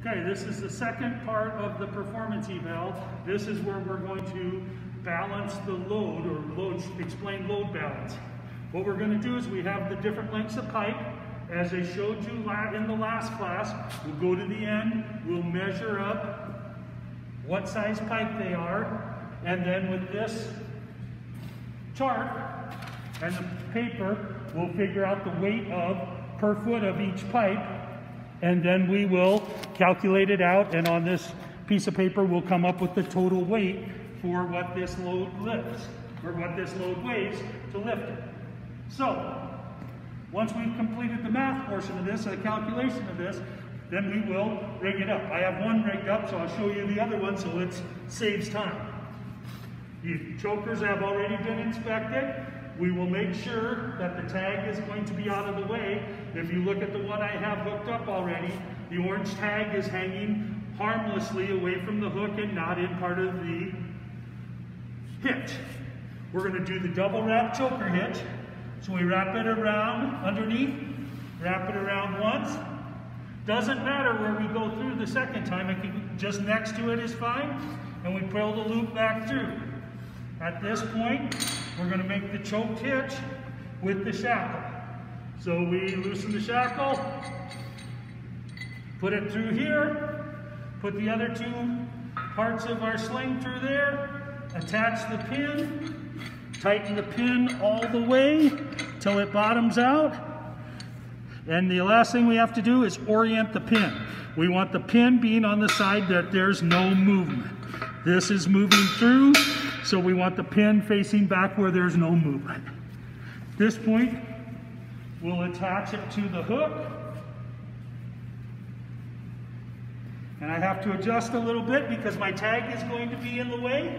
Okay, this is the second part of the performance eval. This is where we're going to balance the load, or explain load balance. What we're going to do is we have the different lengths of pipe. As I showed you in the last class, we'll go to the end, we'll measure up what size pipe they are, and then with this chart and the paper, we'll figure out the weight per foot of each pipe, and then we will calculate it out, and on this piece of paper we'll come up with the total weight for what this load lifts, or what this load weighs to lift it. So, once we've completed the math portion of this, the calculation of this, then we will rig it up. I have one rigged up, so I'll show you the other one so it saves time. The chokers have already been inspected. We will make sure that the tag is going to be out of the way. If you look at the one I have hooked up already, the orange tag is hanging harmlessly away from the hook and not in part of the hitch. We're going to do the double wrap choker hitch. So we wrap it around underneath, wrap it around once. Doesn't matter where we go through the second time, it can, just next to it is fine, and we pull the loop back through. At this point, we're going to make the choked hitch with the shackle. So we loosen the shackle, put it through here, put the other two parts of our sling through there, attach the pin, tighten the pin all the way till it bottoms out. And the last thing we have to do is orient the pin. We want the pin being on the side that there's no movement. This is moving through, so we want the pin facing back where there's no movement. At this point, we'll attach it to the hook. And I have to adjust a little bit because my tag is going to be in the way.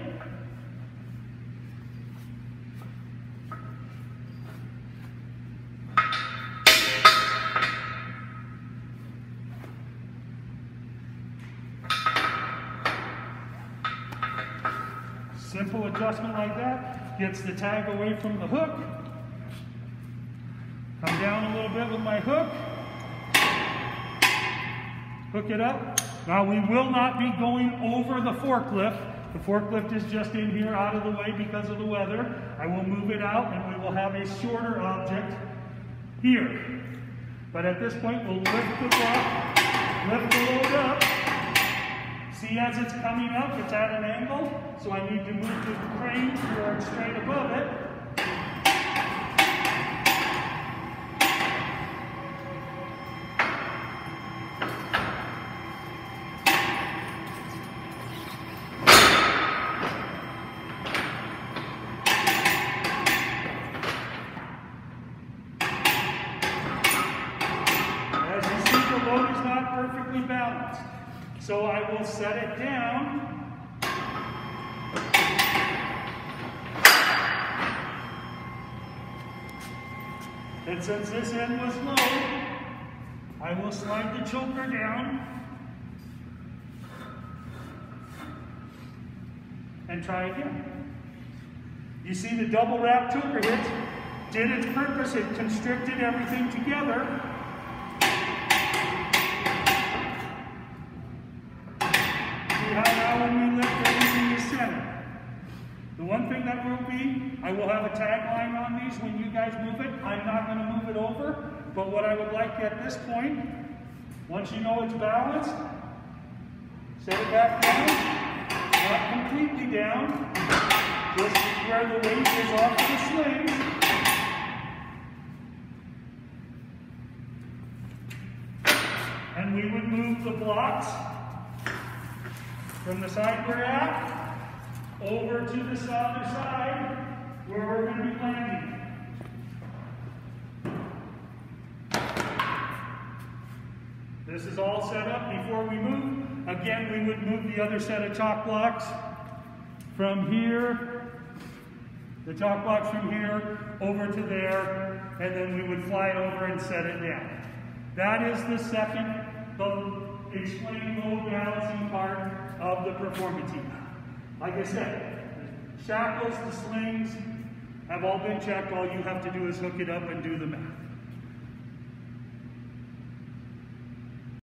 Simple adjustment like that gets the tag away from the hook. Come down a little bit with my hook. Hook it up. Now we will not be going over the forklift. The forklift is just in here out of the way because of the weather. I will move it out and we will have a shorter object here. But at this point we'll lift the block, lift the load up. See, as it's coming up, it's at an angle, so I need to move the crane to where it's straight above it. As you see, the load is not perfectly balanced. So I will set it down. And since this end was low, I will slide the choker down and try again. You see the double wrap choker hitch did its purpose. It constricted everything together. Now when we lift everything is center. The one thing that will be, I will have a tag line on these when you guys move it. I'm not going to move it over, but what I would like at this point, once you know it's balanced, set it back down, not completely down, just where the weight is off the sling. And we would move the blocks from the side we're at, over to the other side, where we're going to be landing. This is all set up before we move. Again, we would move the other set of chalk blocks from here, the chalk blocks from here, over to there, and then we would fly over and set it down. That is the second, explain load balancing part of the performance eval. Like I said, the shackles, the slings have all been checked. All you have to do is hook it up and do the math.